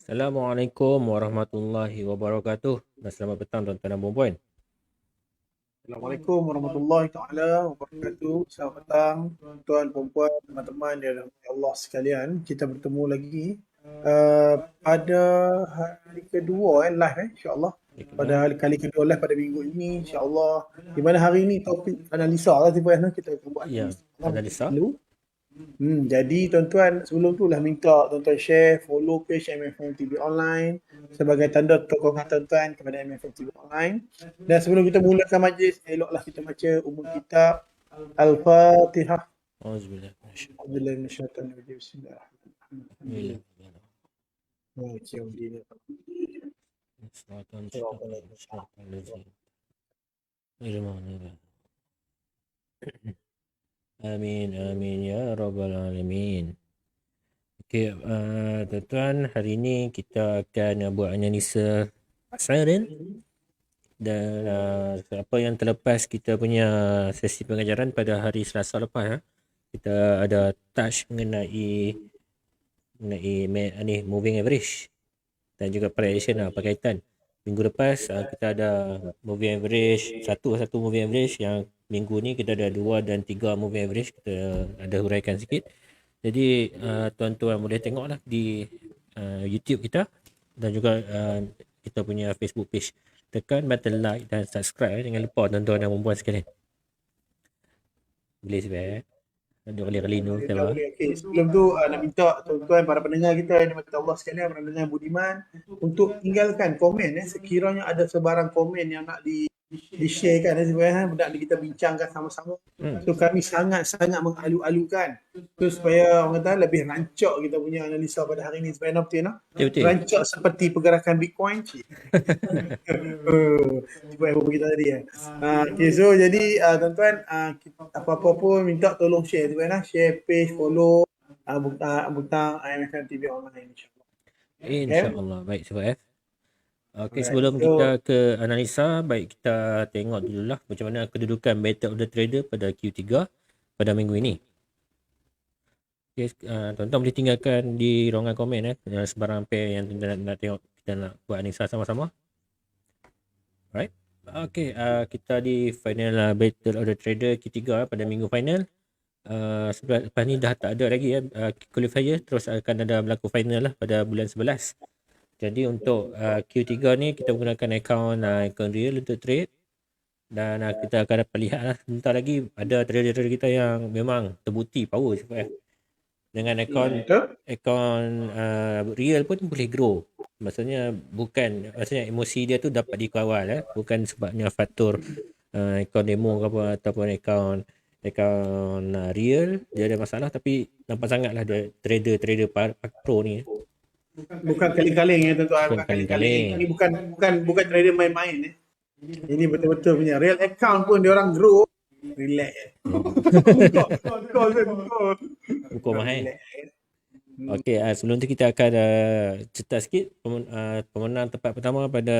Assalamualaikum warahmatullahi wabarakatuh. Dan selamat petang tuan-tuan dan puan-puan. Assalamualaikum warahmatullahi taala wabarakatuh. Selamat petang tuan, perempuan, teman-teman yang dirahmati Allah sekalian. Kita bertemu lagi pada hari kedua live insya-Allah. Okey, Pada kedua. kali kedua live pada minggu ini insya-Allah. Di mana hari ini topik analisa lah tiba kita akan buat Ya, analisa malam analisa. dulu. Jadi tuan-tuan sebelum tu lah minta tuan-tuan share, follow page MFM TV Online sebagai tanda tokongan tuan-tuan kepada MFM TV Online. Dan sebelum kita mulakan majlis, eloklah kita baca umum kitab Al-Fatihah. Auzubillahi minasyaitanir Alhamdulillah minasyaitanir rajim. Bismillahirrahmanirrahim. rajim. Alhamdulillah. Maliki yaumiddin. Salatan salatan lazim. Amin amin ya rabbal alamin. Okey, tuan-tuan, hari ini kita akan buat analisa Asairin. Dan apa yang terlepas kita punya sesi pengajaran pada hari Selasa lepas, kita ada touch mengenai moving average dan juga variation berkaitan. Minggu lepas kita ada moving average, satu moving average, yang minggu ni kita ada 2 dan 3 moving average. Kita ada huraikan sikit. Jadi tuan-tuan boleh tengoklah di YouTube kita dan juga kita punya Facebook page. Tekan button like dan subscribe. Jangan lupa tuan-tuan dan puan-puan sekalian. Boleh sebab ada kali-kali ni Boleh, kalau boleh. Okey, sebelum tu nak minta tuan-tuan para pendengar kita yang dimati Allah sekalian, para pendengar budiman untuk tinggalkan komen sekiranya ada sebarang komen yang nak di-share kan supaya nak kita bincangkan sama-sama. So kami sangat-sangat mengalu-alukan tu supaya orang kata lebih rancak kita punya analisa pada hari ini supaya nanti betul-betul. rancak seperti pergerakan Bitcoin. Cuba yang kita tadi ya. Okay, so jadi tuan-tuan apa-apa pun minta tolong share tu kan, share page, follow butang IMFM TV online insyaAllah. Okay? InsyaAllah. Baik, sebab Okey, Alright. sebelum So, kita ke analisa, baik kita tengok dululah macam mana kedudukan Battle of the Trader pada Q3 pada minggu ini. Okay, tuan-tuan boleh tinggalkan di ruangan komen sebarang pair yang tuan-tuan nak tengok, kita nak buat analisa sama-sama. Alright. Okey, kita di final Battle of the Trader Q3 pada minggu final. Sebelah lepas ni dah tak ada lagi qualifier, terus akan ada berlaku final lah pada bulan 11. Jadi untuk Q3 ni kita menggunakan akaun real untuk trade. Dan kita akan dapat lihat lah sebentar lagi ada trader-trader kita yang memang terbukti power sebab dengan akaun real pun boleh grow. Maksudnya emosi dia tu dapat dikawal, bukan sebabnya faktor akaun demo ke apa ataupun akaun real dia ada masalah, tapi nampak sangatlah dia trader pro ni. bukan kaling-kaling ya tuan-tuan, bukan kaling-kaling. Ini bukan trader main-main. Ini betul-betul punya real account pun dia orang grow. Relax. Buku mahal. Okey, sebelum tu kita akan cerita sikit pemenang tempat pertama pada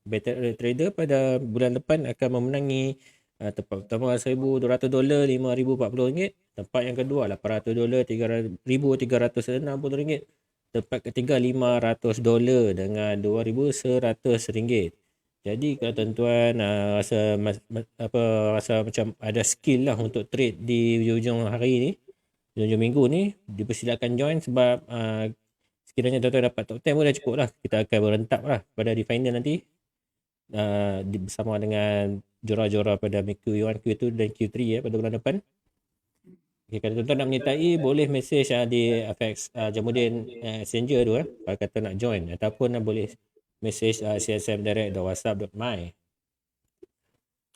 Battle of the Trader pada bulan depan akan memenangi tempat pertama $1,200, $5,040. Tempat yang kedua $800, $3,360. Tempat ketiga $500 dengan $2,100. Jadi kalau tuan-tuan rasa macam ada skill lah untuk trade di hujung hari ni, hujung minggu ni, dipersilakan join sebab sekiranya tuan-tuan dapat top 10 pun dah cukup lah. Kita akan berentap lah pada di final nanti bersama dengan jora-jora pada Q1, Q2 dan Q3 pada bulan depan. Okay, kalau tuan-tuan nak menyertai, boleh message di FX Jamuddin Messenger tu kalau kata nak join, ataupun boleh message csmdirect.whatsapp.my.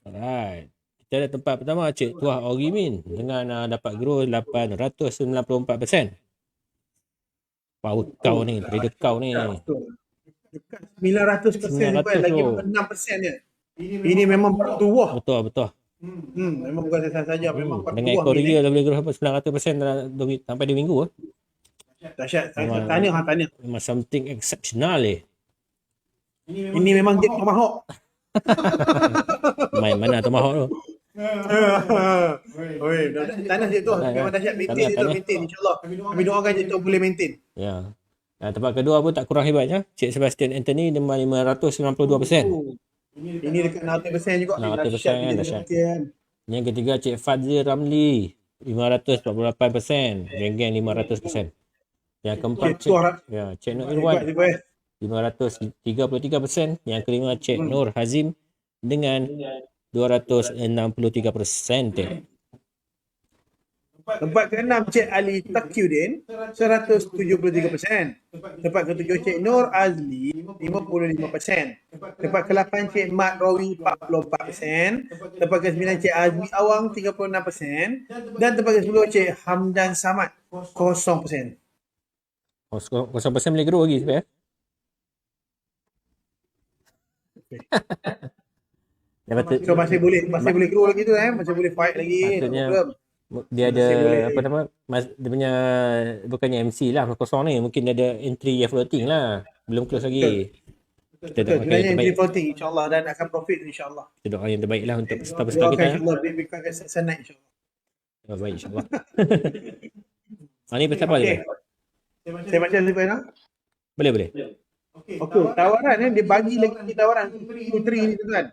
Alright. Kita ada tempat pertama Cik Tuah Orimin dengan dapat growth 894%. Power kau ni, trader kau ni. Dekat 900% lagi 6% je. Ini memang tuah. Betul. Memang bukan saja memang dengan ekor real dah boleh growth 900% sampai 2 minggu. Dahsyat. Tanya. Memang something exceptional . Ini memang game Tomahawk. Main mana Tomahawk tu? Tanah je tu. Memang dahsyat. Maintain insyaAllah. Kami doakan je tu boleh maintain. Ya. Tempat kedua pun tak kurang hebatnya. Cik Sebastian Anthony dengan 592%. Oh, ini dekat 600% juga ni. Dahsyat 600% kerja dahsyat. Sebastian. Yang ketiga Cik Fadzil Ramli 548%, Geng-geng 500%. Yang keempat Okay, tu harap Cik Nur hebat Irwan dia boy. 533%. Yang kelima Cik Nur Hazim dengan 263%. Tempat ke-6 Cik Ali Taqiyuddin 173%. Tempat ke-7 Cik Nur Azli 55%. Tempat ke-8 Cik Mat Rawi 44%. Tempat ke-9 Cik Azmi Awang 36%. Dan tempat ke-10 Cik Hamdan Samad 0%. 0% boleh geruk lagi sebenarnya. So masih boleh grow lagi tu masih boleh fight lagi. Maksudnya No problem. dia ada Masih boleh apa lagi. nama dia punya bukannya MC lah kosong ni, mungkin dia ada entry yang floating lah, belum close lagi. Kita Betul, doakan yang sebenarnya terbaik, entry floating insyaAllah dan akan profit insyaAllah. kita doakan yang terbaik lah untuk peserta-peserta Doakan kita. insyaAllah mereka akan sukses naik insyaAllah. Baik insyaAllah. Ni pasal apa Okay. dia? Saya baca lebih nak. Boleh. Okey, tawaran dia bagi lagi tawaran Q3 ni tuan.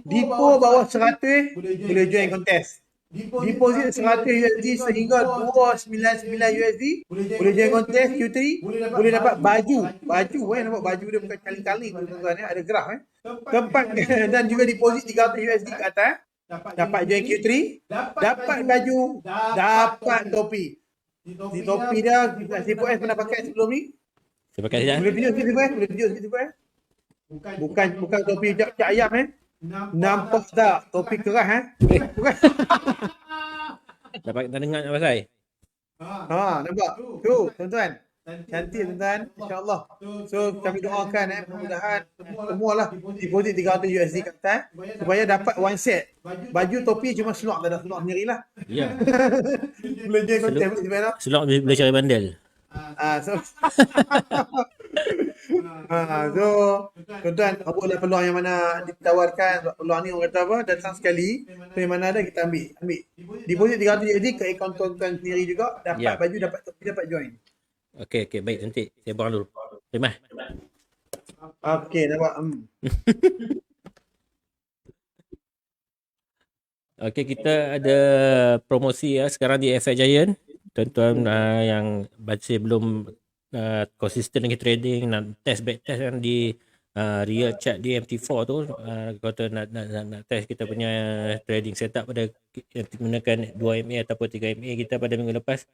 Depo bawah 100 boleh join kontes. Deposit 100 USD sehingga 299 USD boleh join kontes Q3, boleh dapat baju nampak baju dia bukan kali-kali tuan ada graf tempat dan juga deposit 300 USD ke atas dapat join Q3, dapat baju, dapat topi. Di topi dia Sifu S pernah pakai sebelum ni. Saya pakai sekejap. Boleh tunjuk sikit bukan topi cak ayam nampak tak topi keras bukan. Dapat dengar apa saya? Nampak tu tuan-tuan, cantik tuan-tuan, insyaAllah. So kami doakan mudah-mudahan semualah deposit 300 USD kat atas supaya dapat one set baju topi. Cuma slot tak ada slot sendirilah. Ya. Boleh join konten boleh sebenarnya. Slot boleh cari bandel. So so tuan-tuan, apa peluang yang mana ditawarkan, peluang ni orang kata apa, datang sekali, so yang mana ada kita ambil deposit 300 USD ke akaun tuan-tuan sendiri juga, dapat baju, dapat topi, dapat join. Okey, baik, nanti saya buang dulu. Terima. Okey, nampak. Okey, kita ada promosi sekarang di FX Giant. Tuan-tuan yang masih belum konsisten dengan trading, nak test back test kan di real chat di MT4 tu, kata nak test kita punya trading setup pada yang menggunakan 2MA ataupun 3MA kita pada minggu lepas,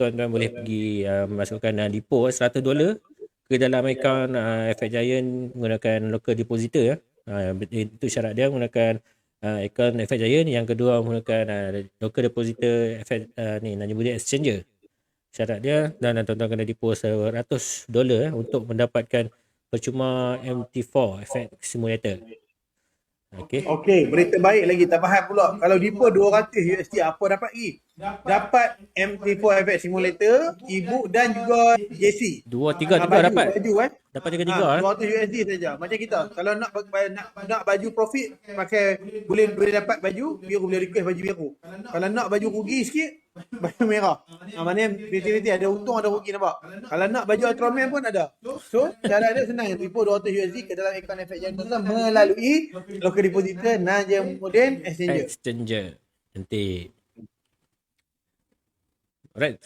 tuan-tuan boleh pergi masukkan depo $100 ke dalam akaun FX Giant menggunakan local depositor. Itu syarat dia, menggunakan akaun FX Giant. Yang kedua menggunakan local depositor ni nak nyebut dia exchanger. Syarat dia, dan tuan-tuan kena deposit $100 untuk mendapatkan percuma MT4 FX Simulator. Okey, berita baik lagi, tambahan pula. Kalau depo 200 USD apa dapat lagi? Dapat MT4 FX Simulator, e-book dan juga JC. Tiga dapat. Baju Dapat tiga. 200 USD saja. Macam kita, kalau nak baju profit pakai boleh dapat baju biru, boleh request baju biru. Kalau nak baju rugi sikit, baju merah. Maknanya aktiviti ada untung ada rugi, nampak. Kalau nak baju Ultraman pun ada. So, cara dia senang, depo 200 USD ke dalam akaun FX Giant melalui local depositor Najamuddin Exchanger. Nanti. Alright.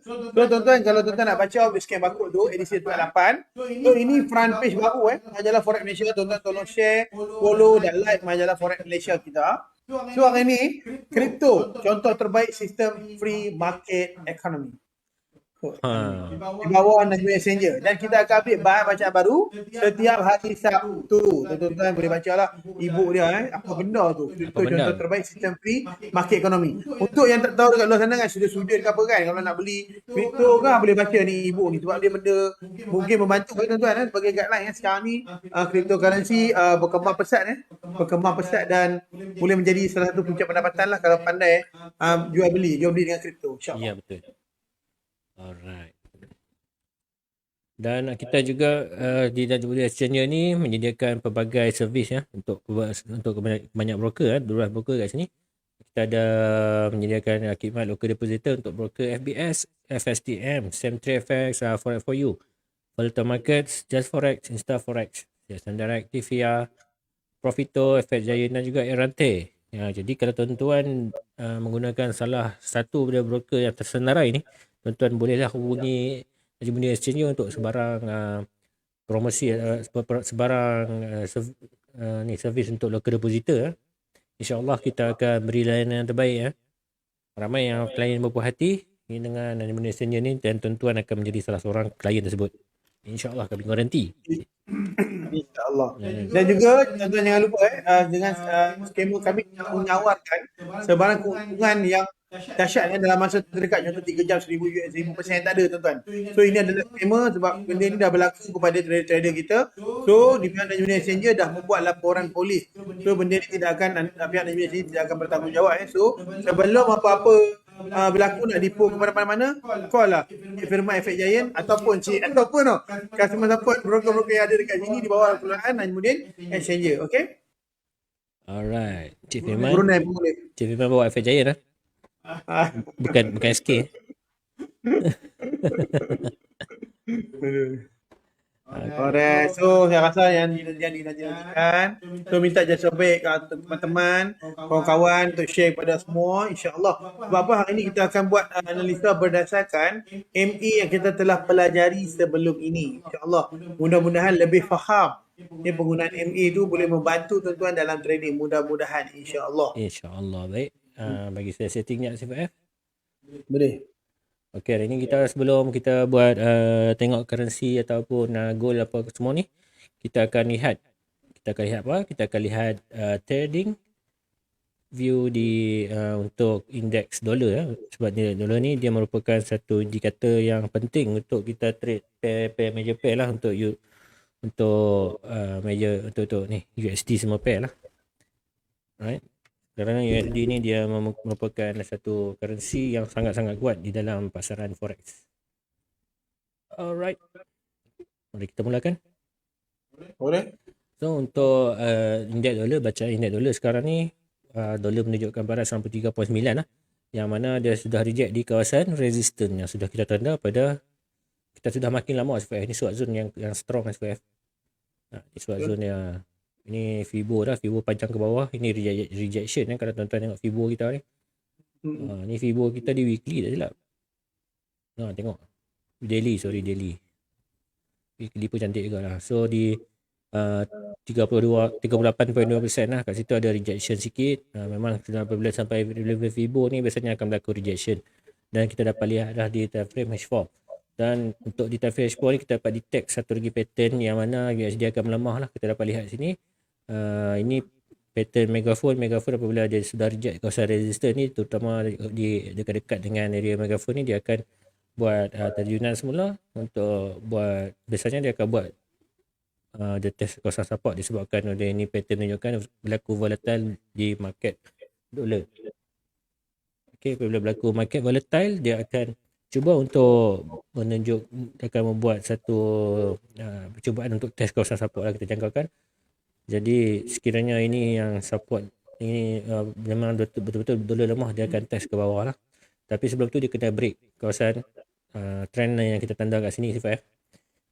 So tuan-tuan, kalau tuan-tuan nak baca scan barcode tu edisi 28. So ini front page baru majalah Forex Malaysia. Tuan-tuan tolong share, follow dan like majalah Forex Malaysia kita. So hari ni kripto contoh terbaik sistem free market economy. Di bawah Najamuddin Exchanger, dan kita akan update bahan bacaan baru setiap hari Sabtu. Tuan-tuan boleh baca lah e-book dia apa benda tu. Itu contoh terbaik sistem free market economy. Untuk yang tak tahu dekat luar sana kan, sudah ke apa kan, kalau nak beli kripto kan boleh baca ni e-book ni, sebab dia benda mungkin membantu bagi tuan-tuan sebagai guideline sekarang ni cryptocurrency berkembang pesat dan boleh menjadi salah satu punca pendapatan lah kalau pandai jual beli dengan kripto, insya-Allah. Ya, betul. Alright. Dan kita juga di Najamuddin Exchanger ni menyediakan pelbagai servis untuk banyak broker, 12 broker kat sini. Kita ada menyediakan khidmat local depositor untuk broker FBS, FSTM, Sem3FX, Forex for You, volatile markets, Just Forex, Insta Forex, Standard Activia, Profito, FX Giant dan juga Erante. Ya, jadi kalau tuan-tuan menggunakan salah satu daripada broker yang tersenarai ni, tuan-tuan bolehlah hubungi Haji Mundi Exchange untuk sebarang promosi, sebarang servis untuk local depositor. InsyaAllah kita akan beri layanan yang terbaik. Ramai yang klien berpuas hati dengan Haji Mundi Exchange ni, dan tuan-tuan akan menjadi salah seorang klien tersebut. InsyaAllah kami garanti. InsyaAllah. Dan juga tuan-tuan jangan lupa dengan skema kami menawarkan sebarang keuntungan yang dahsyat dalam masa terdekat, contoh 3 jam 1000% tak ada tuan-tuan. So ini adalah skema sebab benda ni dah berlaku kepada trader-trader kita. So di pihak Najmuddin Exchange dah membuat laporan polis. So benda ni tidak akan, pihak Najmuddin Exchange tidak akan bertanggungjawab. So sebelum apa-apa berlaku nak dipu kepada mana-mana, call lah Firman Efek Giant ataupun customer support broker-broker yang ada dekat sini di bawah kelolaan Najmuddin Exchange. Okay? Alright. Cik Firman. Brunei pun boleh. Cik Firman bawa FX Giant lah. Bukan SK. Alright, so saya rasa yang dinantikan. So minta jasa baik teman-teman, kawan-kawan untuk share kepada semua, insya-Allah. Sebab apa, hari ini kita akan buat analisa berdasarkan MA yang kita telah pelajari sebelum ini. Insya-Allah, mudah-mudahan lebih faham. Penggunaan MA tu boleh membantu tuan-tuan dalam trading, mudah-mudahan insya-Allah. InsyaAllah. Baik. Bagi saya settingnya CFF. Boleh. Okey, hari ni kita sebelum kita buat tengok currency ataupun gold apa semua ni, kita akan lihat apa? Kita akan lihat trading view di untuk indeks dolar sebab dolar ni dia merupakan satu indikator yang penting untuk kita trade pair major pair lah untuk major untuk ni USD semua pair lah. Right? Kerana USD ni dia merupakan satu currency yang sangat-sangat kuat di dalam pasaran forex. Alright. Mari kita mulakan. Boleh. So untuk indeks dolar, bacaan indeks dolar sekarang ni, dolar menunjukkan barat 93.9 lah. Yang mana dia sudah reject di kawasan resistance yang sudah kita tanda pada, kita sudah makin lama SPF. Ini swap zone yang strong SPF. Ini swap zone yang, ini Fibo dah, Fibo panjang ke bawah. Ini rejection kalau tuan-tuan tengok Fibo kita ni. Ni Fibo kita di weekly tak silap. Tengok. Daily. Weekly pun cantik juga lah. So di 38.2% lah. Kat situ ada rejection sikit. Memang apabila sampai level Fibo ni biasanya akan berlaku rejection. Dan kita dapat lihat dah di time frame H4. Dan untuk di time frame H4 ni kita dapat detect satu lagi pattern yang mana USD akan melemah lah. Kita dapat lihat sini. Ini pattern megaphone apabila dia sudah reject kawasan resistance ni, terutama di dekat-dekat dengan area megaphone ni, dia akan buat terjunan semula untuk buat, biasanya dia akan buat dia test kawasan support disebabkan oleh ini pattern menunjukkan berlaku volatile di market dolar. Okey, apabila berlaku market volatile, dia akan cuba untuk akan membuat satu percubaan untuk test kawasan support lah kita jangkakan. Jadi sekiranya ini yang support ini memang betul-betul dolar lemah, dia akan test ke bawah lah. Tapi sebelum tu dia kena break kawasan trend line yang kita tanda kat sini CFF.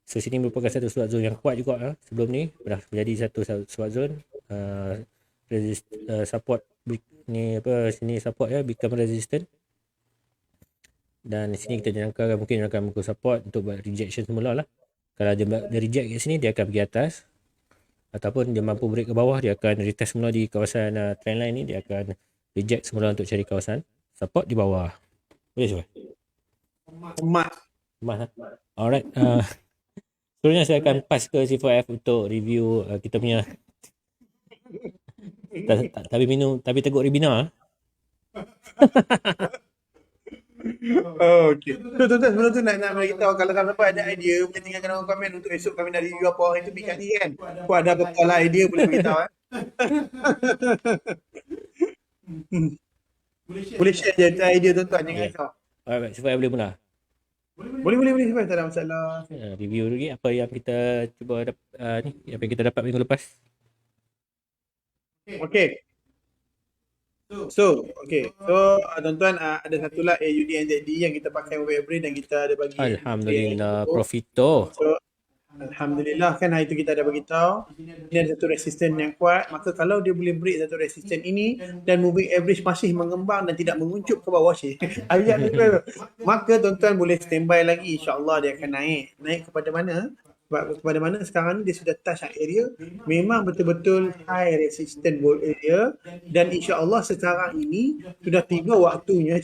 So sini merupakan satu swap zone yang kuat juga lah. Sebelum ni dah menjadi satu swap zone support ni apa, sini support ya, become resistant. Dan di sini kita jangka mungkin akan berlaku support untuk buat rejection semula lah. Kalau dia reject kat sini, dia akan pergi atas. Ataupun dia mampu break ke bawah, dia akan retest semula di kawasan trendline ni, dia akan reject semula untuk cari kawasan support di bawah. Boleh cuba? Emas lah. Alright. Sebenarnya saya akan pass ke C4F untuk review kita punya tapi tegur Ribina. Okay. So tuan-tuan, sebelum tu nak bagi tahu, kalau siapa ada idea, boleh tinggalkan dalam komen untuk esok kami nak review apa hari tu kat ni kan. Kau ada apa lah idea, boleh bagi tahu Boleh share je idea tuan-tuan, jangan risau. Alright, supaya boleh mula. Boleh sebab tak ada masalah. Review lagi apa yang kita cuba ni, apa yang kita dapat minggu lepas. Okay. Tuan-tuan, ada satu lah AUD NZD yang kita pakai moving average dan kita ada bagi Alhamdulillah, profito. So Alhamdulillah kan hari tu kita ada bagi tahu ini ada satu resisten yang kuat, maka kalau dia boleh break satu resisten ini dan moving average masih mengembang dan tidak menguncup ke bawah ayat dia, maka tuan-tuan boleh standby lagi, insya-Allah dia akan naik kepada mana? Kepada mana sekarang ni dia sudah touch area memang betul-betul high resistance area dan insya-Allah sekarang ini sudah tiba waktunya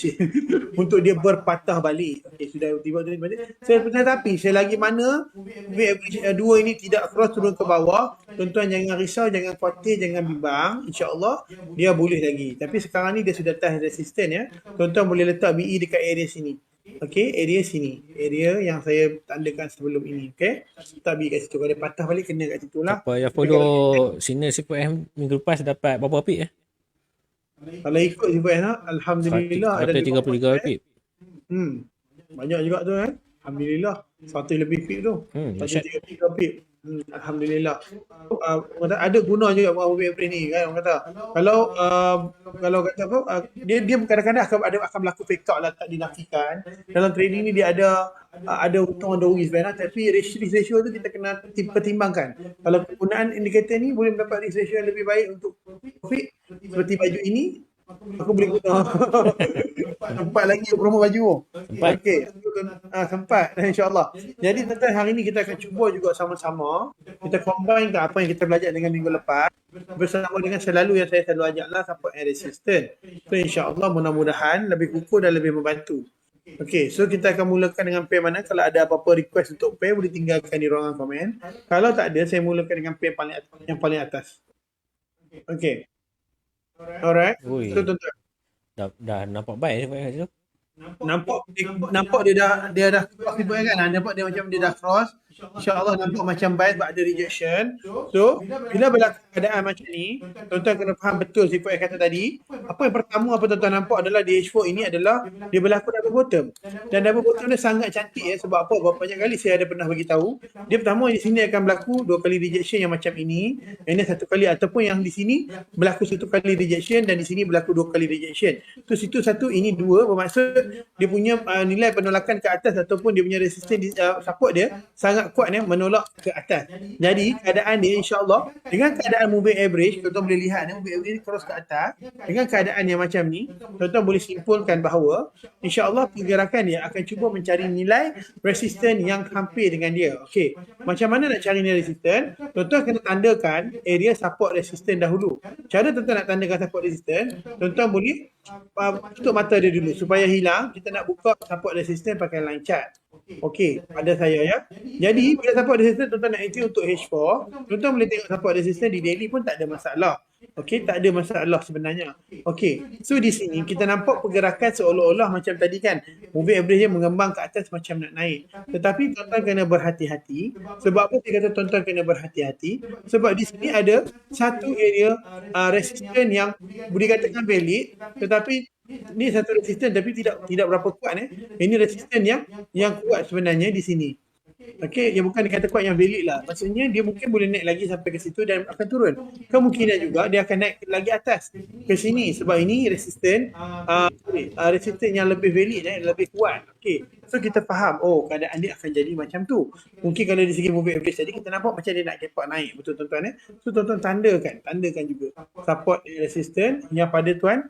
untuk dia berpatah balik. Okey, sudah tiba waktunya balik. Tetapi selagi mana average dua ini tidak cross turun ke bawah, tuan-tuan jangan risau, jangan khawatir, jangan bimbang, insya-Allah dia boleh lagi. Tapi sekarang ni dia sudah touch resistance ya. Tuan-tuan boleh letak BE dekat area sini. Okey, area sini. Area yang saya tandakan sebelum ini. Okey. Tak BE kat situ. Kalau dia patah balik, kena kat situ lah. Apa yang follow senior CPM minggu lepas dapat berapa pip Kalau ikut CPM lah, Alhamdulillah ada 133 pip. Banyak juga tu kan. Alhamdulillah. 100 lebih pip tu. 133 pip. Alhamdulillah. Ada guna juga moving average ni kan orang kata. Kalau kata apa dia kadang-kadang akan berlaku fake out lah, tak dinafikan. Dalam trading ni dia ada untung ada rugi sebenarnya, tapi risk ratio tu kita kena pertimbangkan. Kalau penggunaan indikator ni boleh mendapat risk ratio yang lebih baik untuk profit seperti baju ini, aku boleh guna. Sempat lagi promo baju. Okey. Sempat insya-Allah. Jadi tuan-tuan, hari ni kita akan cuba juga sama-sama kita combine apa yang kita belajar dengan minggu lepas bersama dengan selalu yang saya selalu ajaklah support and resistance. So insya-Allah mudah-mudahan lebih kukuh dan lebih membantu. Okey, so kita akan mulakan dengan pair mana. Kalau ada apa-apa request untuk pair boleh tinggalkan di ruangan komen. Kalau tak ada, saya mulakan dengan pair yang paling atas. Okey. Alright. So tuan-tuan, dah nampak baik kat situ. Nampak dia dah cross kan? Nampak dia macam dia dah cross. InsyaAllah nampak macam buy but ada rejection. So bila berlaku keadaan macam ni, tuan-tuan kena faham betul sifat yang kata tadi. Apa yang pertama apa tuan-tuan nampak adalah DH4 ini adalah dia berlaku double bottom. Dan double bottom dia sangat cantik ya. Sebab apa? Berapa banyak kali saya ada pernah bagi tahu. Dia pertama di sini akan berlaku 2 kali rejection yang macam ini. Ini 1 kali, ataupun yang di sini berlaku 1 kali rejection dan di sini berlaku 2 kali rejection. So situ 1, ini 2, bermaksud dia punya nilai penolakan ke atas ataupun dia punya resistance support dia sangat kuat menolak ke atas. Jadi keadaan dia insya-Allah dengan keadaan moving average, tuan-tuan boleh lihat moving average cross ke atas. Dengan keadaan yang macam ni, tuan-tuan boleh simpulkan bahawa insya-Allah pergerakan dia akan cuba mencari nilai resistance yang hampir dengan dia. Okey. Macam mana nak cari nilai resistance? Tuan-tuan kena tandakan area support resistance dahulu. Cara tuan-tuan nak tandakan support resistance, tuan-tuan boleh tutup mata dia dulu supaya hilang. Kita nak buka support resistance pakai line chart. Okey, pada saya ya. Jadi bila support resistance tuan-tuan nak entry untuk H4, tuan-tuan boleh tengok support resistance di daily pun tak ada masalah. Okey, tak ada masalah sebenarnya. Okey, so di sini kita nampak pergerakan seolah-olah macam tadi kan, moving average dia mengembang ke atas macam nak naik. Tetapi tuan-tuan kena berhati-hati. Sebab apa saya kata tuan-tuan kena berhati-hati? Sebab di sini ada satu area resistance yang boleh katakan valid, tetapi ni satu resistance tapi tidak berapa kuat Ini resistance yang kuat sebenarnya di sini. Okey, yang bukan dikata kuat yang valid lah. Maksudnya dia mungkin boleh naik lagi sampai ke situ dan akan turun. Kemungkinan juga dia akan naik lagi atas ke sini sebab ini resistance resistance yang lebih valid lebih kuat. Okey. So kita faham, keadaan dia akan jadi macam tu. Mungkin kalau di segi moving average tadi kita nampak macam dia nak kepak naik, betul tuan-tuan So tuan-tuan tandakan juga support resistance yang pada tuan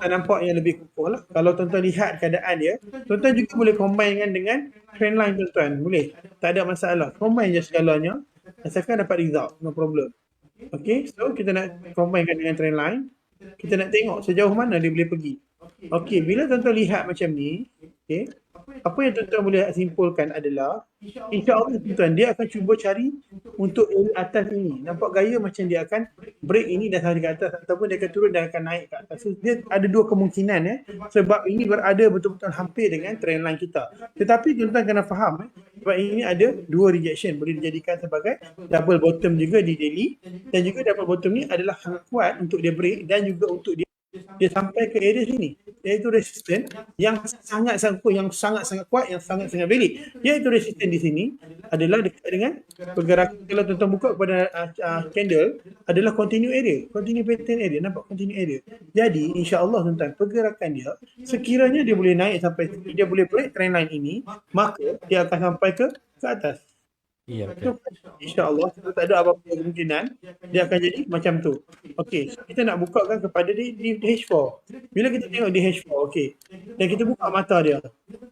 nampak yang lebih kukuh lah. Kalau tuan-tuan lihat keadaan dia, tuan-tuan juga boleh combine dengan trendline tuan-tuan. Boleh. Tak ada masalah. Combine je segalanya. Asalkan dapat result. No problem. Okay. So kita nak combinekan dengan trendline. Kita nak tengok sejauh mana dia boleh pergi. Okay. Bila tuan-tuan lihat macam ni. Okay. Apa yang tuan-tuan boleh simpulkan adalah insya-Allah tuan-tuan dia akan cuba cari untuk atas ini. Nampak gaya macam dia akan break ini dan sampai ke atas ataupun dia akan turun dan akan naik ke atas. So, dia ada dua kemungkinan sebab ini berada betul-betul hampir dengan trendline kita. Tetapi tuan-tuan kena faham sebab ini ada dua rejection, boleh dijadikan sebagai double bottom juga di daily dan juga double bottom ni adalah sangat kuat untuk dia break dan juga untuk dia sampai ke area sini. iaitu resisten yang sangat-sangat kuat, yang sangat-sangat valid. Iaitu resisten di sini adalah dekat dengan pergerakan, kalau tuan-tuan buka kepada candle, adalah continue area, continue pattern area, nampak continue area. Jadi insya-Allah tuan-tuan, pergerakan dia sekiranya dia boleh naik sampai sini, dia boleh break trendline ini, maka dia akan sampai ke atas. Ya, betul. InsyaAllah kita tak ada apa-apa kemungkinan dia akan jadi macam tu. Okey, so kita nak buka kan kepada di H4. Bila kita tengok di H4, okey. Dan kita buka mata dia.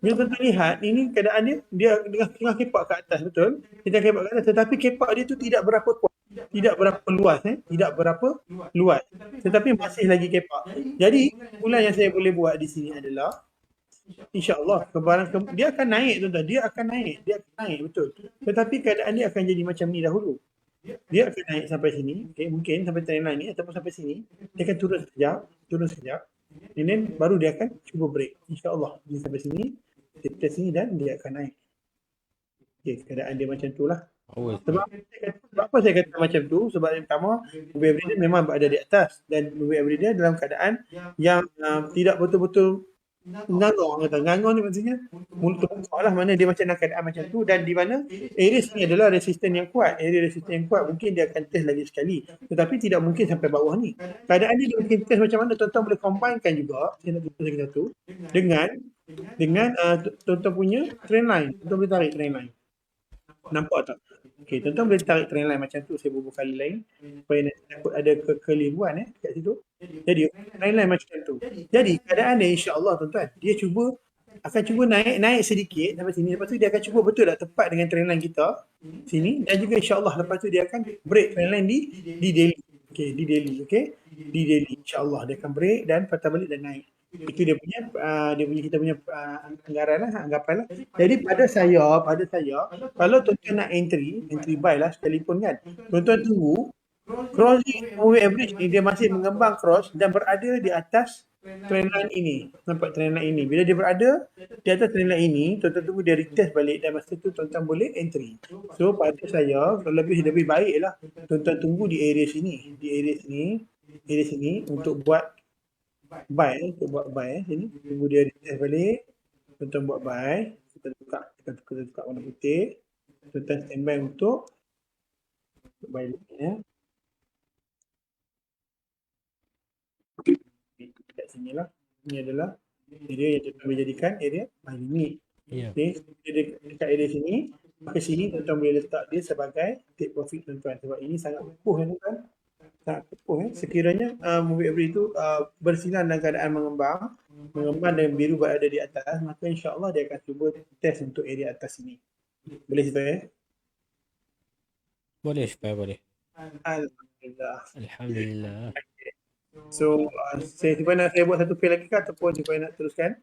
Bila kita lihat ini keadaan dia tengah kepak ke atas, betul? Kita kepak ke atas, tetapi kepak dia tu tidak berapa kuat. Tidak berapa luas, tidak berapa luas. Tetapi masih lagi kepak. Jadi, kesimpulan yang saya boleh buat di sini adalah InsyaAllah dia akan naik tuan-tuan, dia akan naik betul. Tetapi keadaan dia akan jadi macam ni dahulu. Dia akan naik sampai sini, okay, mungkin sampai trendline ni ataupun sampai sini, dia akan turun sekejap, and then baru dia akan cuba break. InsyaAllah dia sampai sini, dia test sini dan dia akan naik. Okay, keadaan dia macam tu lah. Sebab apa saya kata macam tu? Sebab yang pertama, movie everyday memang berada di atas, dan movie everyday dalam keadaan yang tidak betul-betul ngangong ni maksudnya mulut terbuka lah, mana dia macam nak keadaan macam tu, dan di mana area sini adalah resisten yang kuat, mungkin dia akan test lagi sekali, tetapi tidak mungkin sampai bawah ni. Keadaan ni dia mungkin test macam mana, tuan-tuan boleh combinekan juga, saya nak tunjuk lagi satu, dengan tuan-tuan punya trend line. Tuan-tuan boleh tarik trend line, nampak tak? Okey, tuan-tuan boleh tarik trend line macam tu, saya beberapa kali lain supaya nanti takut ada kekeliruan kat situ. Jadi trend line macam tu. Jadi keadaan dia insya-Allah tuan-tuan, dia akan cuba naik sedikit sampai sini, lepas tu dia akan cuba betul tak tepat dengan trend line kita sini, dan juga insya-Allah lepas tu dia akan break trend line di daily. Okey, di daily, okey. Di daily insya-Allah dia akan break dan patah balik dan naik. Itu dia punya kita punya anggaran lah, anggapan lah. Jadi pada saya kalau tuan-tuan nak entry buy lah sekalipun kan, tuan-tuan tunggu crossing moving average ni dia masih mengembang cross dan berada di atas trendline ini. Nampak trendline ini. Bila dia berada di atas trendline ini, tuan-tuan tunggu dia retest balik, dan masa tu tuan-tuan boleh entry. So pada saya lebih baik lah tuan-tuan tunggu di area sini untuk buat buy, sini. Tunggu dia retest balik, tuan-tuan buat buy, kita tukar warna putih, tuan-tuan standby untuk buy ya. Kat sini lah. Ini adalah area yang kita boleh jadikan area buy limit. Okay. Dekat area sini, maka sini tuan-tuan boleh letak dia sebagai take profit tuan-tuan. Sebab ini sangat kukuh tuan-tuan. Sangat kukuh. Sekiranya movie average itu bersinar dalam keadaan mengembang dan biru berada di atas, maka insya-Allah dia akan cuba test untuk area atas sini. Boleh cerita ya? Boleh, supaya boleh. Alhamdulillah. So, saya buat satu page lagi ke ataupun supaya nak teruskan?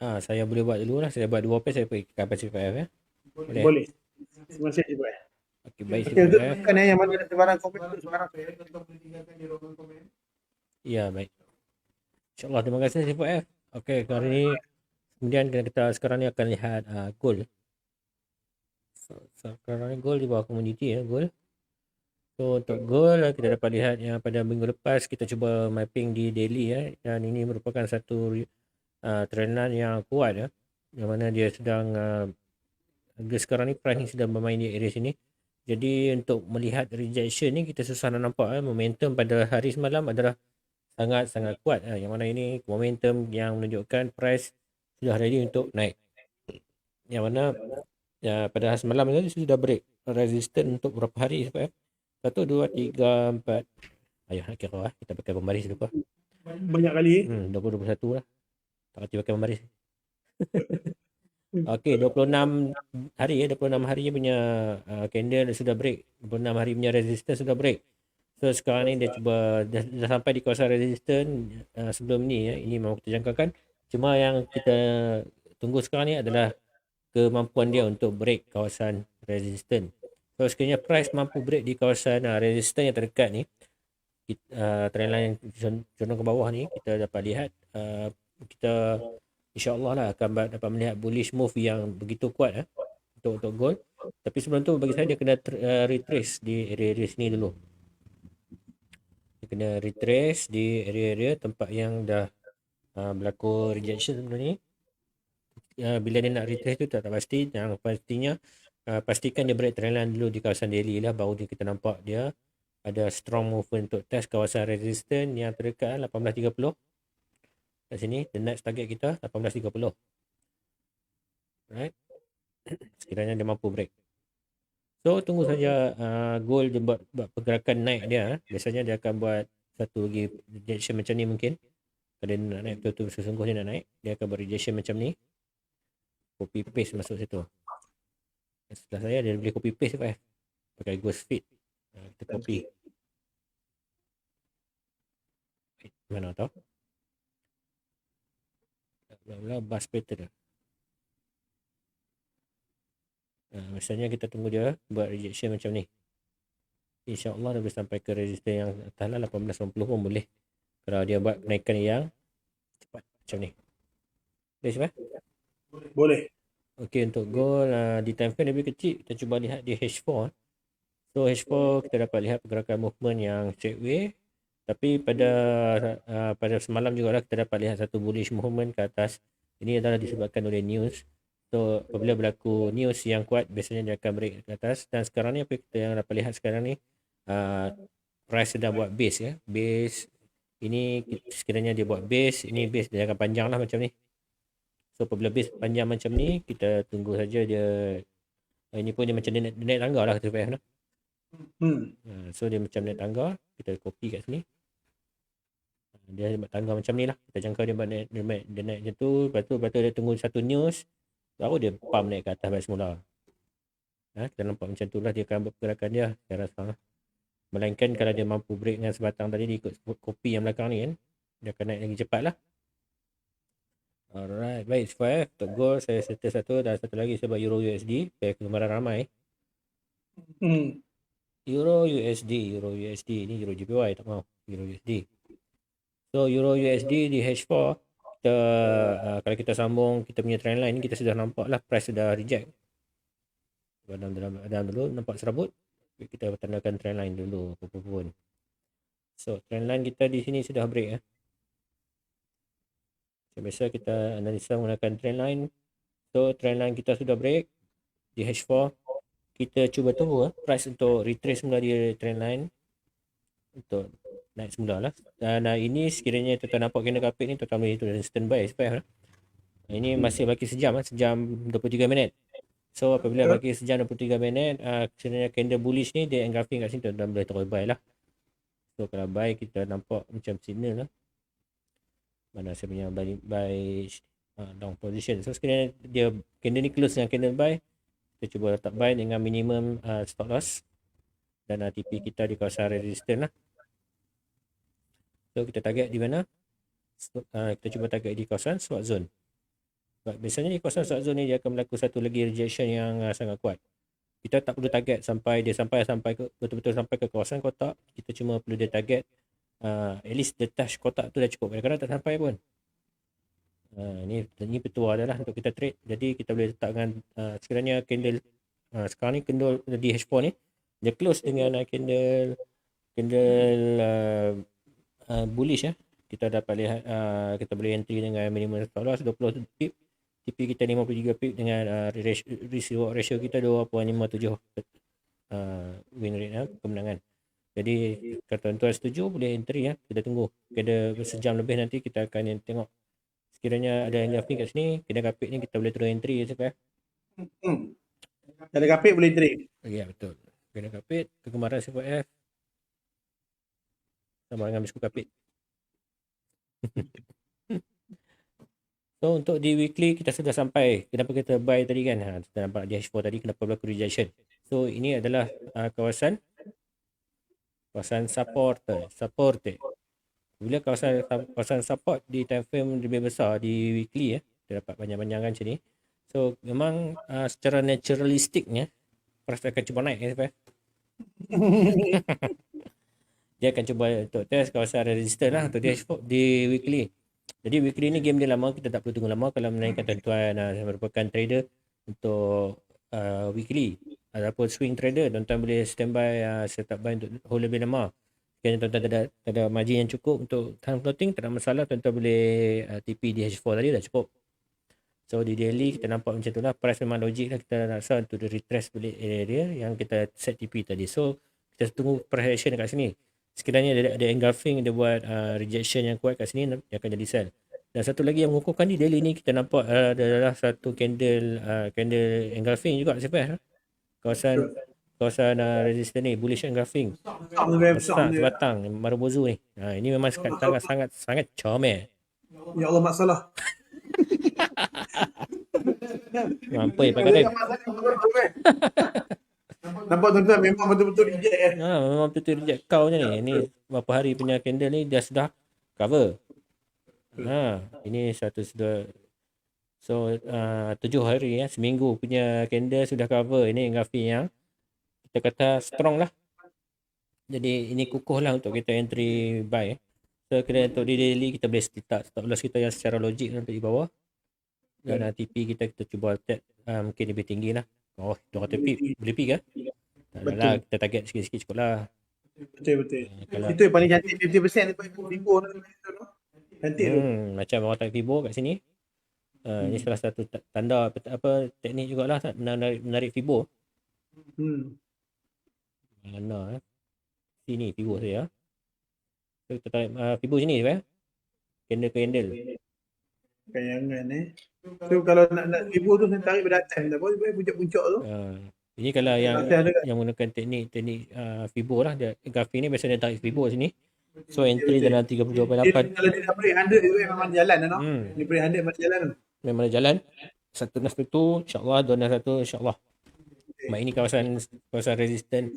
Saya boleh buat dulu lah. Saya buat 2 page, saya pergi ke PF ya. Boleh. Terima kasih Cik Buat. Okey, baik Cik Buat. Kan yang mana ada sebarang komen tu sebarang. Ya, baik. InsyaAllah, terima kasih Cik Buat. Okey, hari ni kemudian kita sekarang ni akan lihat gold. Sekarang ni gold di bawah community ya, gold. So untuk gold kita dapat lihat yang pada minggu lepas kita cuba mapping di daily ya, dan ini merupakan satu trendline yang kuat ya, yang mana dia sedang harga sekarang ni price ni sedang bermain di area sini. Jadi untuk melihat rejection ni kita susah nak nampak momentum pada hari semalam adalah sangat-sangat kuat yang mana ini momentum yang menunjukkan price sudah ready untuk naik, yang mana pada hari semalam itu sudah break resistance untuk berapa hari sebab 1, 2, 3, 4. Ayuh nak kira kita pakai pembaris lupa. Banyak kali. 20, 21 lah. Tak kerti pakai pembaris. Okey, 26 hari 26 hari punya candle sudah break. 26 hari punya resistance sudah break. So sekarang ni dia cuba dah sampai di kawasan resistance sebelum ni ya. Ini memang kita jangkakan. Cuma yang kita tunggu sekarang ni adalah kemampuan dia untuk break kawasan resistance. So sekiranya price mampu break di kawasan resistance yang terdekat ni, trendline condong ke bawah ni, kita dapat lihat kita insya-Allah lah akan dapat melihat bullish move yang begitu kuat untuk gold. Tapi sebelum tu bagi saya dia kena retrace di area-area sini dulu. Dia kena retrace di area-area tempat yang dah berlaku rejection sebelum ni. Bila dia nak retrace tu tak pasti. Yang pastinya pastikan dia break trend line dulu di kawasan daily lah, baru kita nampak dia ada strong movement untuk test kawasan resistance yang terdekat 18.30 kat sini. The next target kita 18.30. Right. Sekiranya dia mampu break. So tunggu saja goal dia buat pergerakan naik dia. Biasanya dia akan buat satu lagi rejection macam ni mungkin. Kalau dia nak naik betul-betul sesungguhnya nak naik, dia akan buat rejection macam ni. Copy paste masuk situ. Setelah saya dia boleh copy paste pakai ghost fit. Kita copy. Mana tahu? Bla bus pattern. Misalnya kita tunggu dia buat rejection macam ni. InsyaAllah dia boleh sampai ke resistance yang atas lah 18.90 pun boleh. Kalau dia buat kenaikan yang cepat macam ni. Boleh sebab? Boleh. Okey, untuk goal di time frame lebih kecil, kita cuba lihat di H4. So H4 kita dapat lihat pergerakan movement yang straightway. Tapi pada semalam juga kita dapat lihat satu bullish movement ke atas. Ini adalah disebabkan oleh news. So apabila berlaku news yang kuat, biasanya dia akan break ke atas. Dan sekarang ni apa kita yang dapat lihat sekarang ni, price sedang buat base ya. Base ini sekiranya dia buat base, ini base dia akan panjang lah macam ni. So apabila base panjang macam ni, kita tunggu saja dia. Ini pun dia macam dia naik tangga lah kata PF. So dia macam naik tangga, kita copy kat sini. Dia buat tangga macam ni lah. Kita jangka dia buat naik, dia naik macam tu. Lepas tu dia tunggu satu news, baru dia pump naik ke atas balik semula. Kita nampak macam tu lah dia akan bergerakan dia. Saya rasa lah. Melainkan kalau dia mampu break dengan sebatang tadi, dia ikut kopi yang belakang ni kan, dia akan naik lagi cepat lah. Alright, baik. Untuk goal saya settle satu, dan satu lagi saya buat Euro USD. Kegemaran ramai. Euro USD ni Euro JPY tak mau. Euro USD. So Euro USD di H4 kita, kalau kita sambung kita punya trend line ni, kita sudah nampak lah price sudah reject. Dalam dulu nampak serabut. Kita tandakan trend line dulu apa pun. So trend line kita di sini sudah break. Biasa kita analisa menggunakan trend line. So trend line kita sudah break di H4. Kita cuba tunggu price untuk retrace semula di trend line untuk naik semula lah. Dan ini sekiranya tuan nampak candle kapit ni, tuan boleh tulis standby SPF lah. Ini masih bagi sejam 23 minit. So apabila bagi sejam 23 minit, sekiranya candle bullish ni dia engulfing kat sini, tuan boleh terus buy lah. So kalau buy kita nampak macam signal lah. Mana saya punya buy long position. So sekiranya dia candle ni close dengan candle buy, kita cuba letak buy dengan minimum stop loss. Dan TP kita di kawasan resistance lah. So kita target di mana? Kita cuba target di kawasan swap zone. Sebab biasanya di kawasan swap zone ni dia akan berlaku satu lagi rejection yang sangat kuat. Kita tak perlu target sampai ke betul-betul sampai ke kawasan kotak. Kita cuma perlu dia target at least dia touch kotak tu dah cukup. Kadang-kadang tak sampai pun. Ini petua adalah untuk kita trade. Jadi kita boleh letakkan sekiranya candle sekarang ni candle di H4 ni dia close dengan candle bullish ya. Kita dapat lihat kita boleh entry dengan minimum stop loss 20 pip. TP kita 53 pip dengan risk reward ratio kita 2.57 win rate kemenangan. Jadi kalau tuan-tuan setuju boleh entry ya. Kita tunggu. Kita sejam lebih nanti kita akan tengok. Sekiranya ada yang kat sini, kena kapit ni kita boleh terus entry ya. Kena kapit boleh entry. Ya betul. Kena kapit kegemaran CPF sama dengan biskut kapit. So untuk di weekly kita sudah sampai. Kenapa kita buy tadi kan? Kita nampak di H4 tadi kenapa berlaku rejection. So ini adalah kawasan support. Bila kawasan support di time frame lebih besar di weekly kita dapat panjang-panjangan macam ni. So memang secara naturalistiknya price akan cuba naik ya. Dia akan cuba untuk test kawasan resistance lah untuk di weekly. Jadi weekly ni game dia lama, kita tak perlu tunggu lama kalau melainkan tuan-tuan merupakan trader untuk weekly ataupun swing trader, tuan-tuan boleh standby setup buy untuk hold lebih lama. Sekiranya tuan-tuan tak ada margin yang cukup untuk tahan floating, tak ada masalah, tuan-tuan boleh TP di H4 tadi dah cukup. So di daily kita nampak macam tu lah, price memang logik lah, kita rasa untuk retrace balik area yang kita set TP tadi. So kita tunggu price action dekat sini. Sekiranya ada engulfing, dia buat rejection yang kuat kat sini, dia akan jadi sell. Dan satu lagi yang mengukuhkan di daily ni, kita nampak adalah satu candle engulfing juga siapa kawasan resistance ni, bullish engulfing besar sebatang Marubozu ni. Ini memang sangat comel. Ya Allah, Mak Salah. Mampai pakai kadang. Nampak tuan-tuan memang betul-betul reject Memang betul reject kau je ni. Ini berapa hari punya candle ni dia sudah cover. Ini satu sudah. So 7 hari seminggu punya candle sudah cover. Ini engulfing yang kita kata strong lah. Jadi ini kukuh lah untuk kita entry buy. So kira untuk di daily kita boleh start loss kita yang secara logik untuk di bawah. Dan TP kita cuba tap mungkin lebih tinggi lah. 200 pip boleh pip kan? Tak lah, kita target sikit-sikit cukup lah. Betul. Itu yang paling cantik 50% daripada Fibo tu. Cantik tu. Macam orang tak Fibo kat sini. Ini salah satu tanda teknik jugalah menarik Fibo. Mana sini Fibo saya. So kita tarik Fibo sini je candle ke candle. Kayangan So kalau nak Fibo tu saya tarik pada atas tak apa, puncak-puncak tu. Ini kalau yang menggunakan teknik Fibo lah, dia grafik ni biasanya tarik Fibo sini. So entry dalam 32.8. Kalau dia dah break 100 tu memang jalan dah. Dia break 100 memang jalan. Memang jalan. 161 insya-Allah, 261 insya-Allah. Mak ini kawasan resistant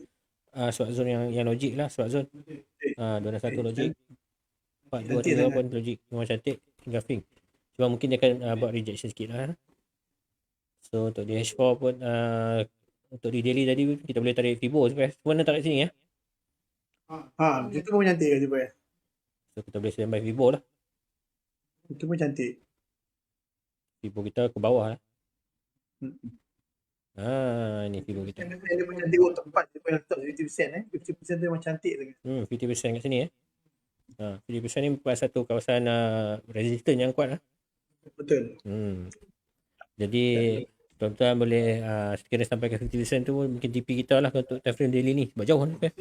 swap zone yang logik lah, swap zone. 261 logik. 423 pun logik. Memang cantik grafik. Cuma mungkin dia akan buat rejection sikit lah. So untuk di H4 pun untuk di daily tadi kita boleh tarik Fibo semua nak tarik sini ya. Itu pun cantik kan tiba. So kita boleh standby Fibo lah. Itu pun cantik. Fibo kita ke bawah lah. Ini Fibo kita. Dia pun cantik tempat dia pun letak 50%. 50% tu memang cantik lagi. 50% kat sini 50% ni buat satu kawasan resistance yang kuat lah. Betul. Jadi tuan-tuan boleh sekiranya sampai ke 50% tu mungkin TP kita lah untuk time frame daily ni. Sebab jauh kan?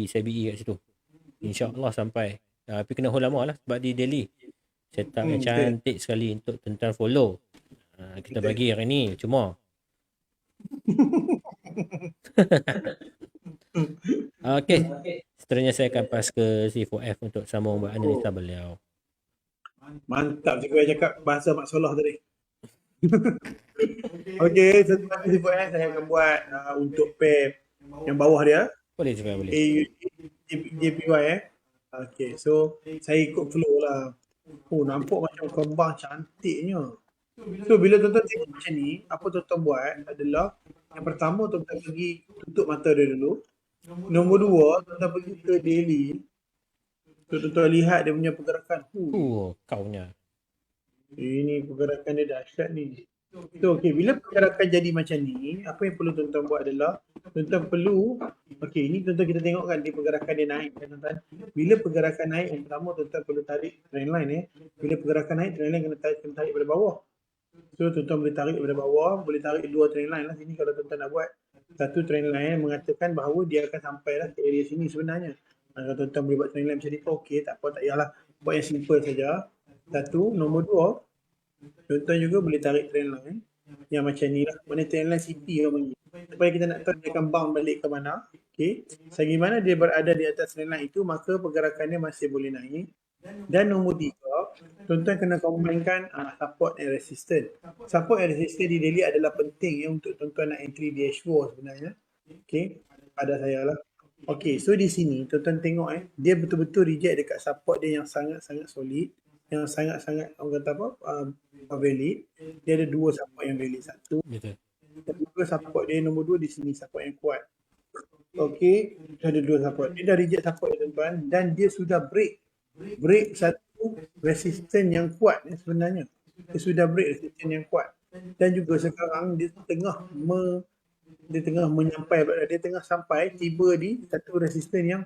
Saya BE kat situ. InsyaAllah sampai. Tapi kena hold lama lah sebab di daily setup yang cantik sekali untuk tuan-tuan follow. Kita bagi hari ni cuma. Okay. Seterusnya saya akan pass ke C4F untuk sambung buat analisa beliau. Mantap cikgu yang cakap bahasa Mak Solah tadi. Okey, satu lagi C4F saya akan buat untuk pair yang bawah dia. Boleh juga boleh. JPY Okey, so saya ikut flow lah. Nampak macam kembang cantiknya. So bila tuan-tuan tengok macam ni, apa tuan-tuan buat adalah yang pertama tuan-tuan pergi tutup mata dia dulu. Nombor 2, tuan-tuan pergi ke daily. Tuan-tuan lihat dia punya pergerakan. Kaunya. Ini pergerakan dia dahsyat ni. So okey, bila pergerakan jadi macam ni, apa yang perlu tuan-tuan buat adalah tuan-tuan perlu ini tuan-tuan kita tengok kan dia pergerakan dia naik kan tuan-tuan. Bila pergerakan naik yang pertama tuan-tuan perlu tarik trendline Bila pergerakan naik trendline kena tarik pada bawah. So tuan-tuan boleh tarik daripada bawah, boleh tarik 2 trendline lah sini kalau tuan-tuan nak buat. Satu trendline mengatakan bahawa dia akan sampai lah ke area sini sebenarnya. Kalau tuan-tuan boleh buat trendline macam ni, okey, tak apa, tak payahlah. Buat yang simple saja. Satu, nombor 2, tuan-tuan juga boleh tarik trendline yang macam ni lah. Mana trendline CP orang panggil. Supaya kita nak tahu dia akan bounce balik ke mana. Okey. Selagi mana dia berada di atas trendline itu, maka pergerakannya masih boleh naik. Dan nombor 3, tuan-tuan kena combinkan support and resistance. Support and resistance di daily adalah penting untuk tuan-tuan nak entry di H4 sebenarnya. Okey, pada saya lah. Okey, so di sini tuan-tuan tengok dia betul-betul reject dekat support dia yang sangat-sangat solid, yang sangat-sangat orang kata valid. Dia ada 2 support yang valid. Satu, kedua support dia nombor 2 di sini, support yang kuat. Okey, dia ada 2 support. Dia dah reject support dia tuan-tuan dan dia sudah break satu resistance yang kuat sebenarnya. Dia sudah break resistance yang kuat. Dan juga sekarang dia tengah dia tengah dia tengah sampai tiba di satu resisten yang